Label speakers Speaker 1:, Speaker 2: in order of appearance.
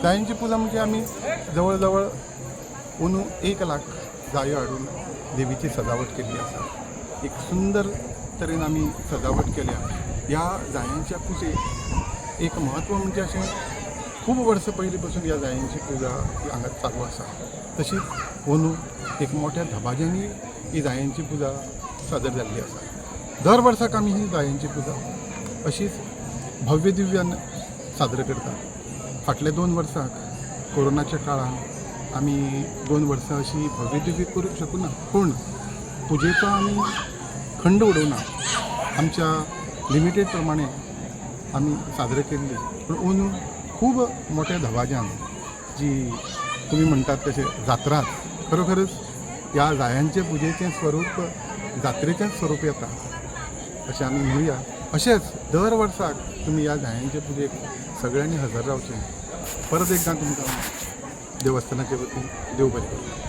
Speaker 1: जायांची पुजा म्हणजे आम्ही जवळजवळ अंदू 1 लाख जायो हाडून देवीची सजावट केल्ली आसा. एक सुंदर तरेन आमी सजावट केल्या. ह्या जायांच्या पुजेक एक म्हत्व म्हणजे अशें खूब वर्सां पयलीं पासून ह्या जायांची पुजा हांगा चालू आसा. तशीच अंदू एक मोठ्या धबाज्यांनी ही जायांची पुजा सादर जाल्ली आसा. दर वर्साक आमी ही जायांची पुजा अशीच भव्य दिव्यान सादर करता. फाटल्या 2 वर्साक कोरोनाच्या काळान आमी 2 वर्सां अशी भव्य दिव्य करूंक शकूना, पूण पुजेचो आमी खंड उडोवना. आमच्या लिमिटेड प्रमाणे आमी सादर केल्ली, पूण अंदू खूब मोठ्या धबाज्यान जी तुमी म्हणटात तशें जात्रात खरोखरच ह्या जायांचे पुजेचें स्वरूप जात्रेचें स्वरूप येता अशें आमी म्हणुया. अशेंच दर वर्साक तुमी ह्या जायांचे पुजेक सगळ्यांनी हजर रावचें. परत एकदां तुमकां देवस्थानाचे वतीन देव बरें करूं.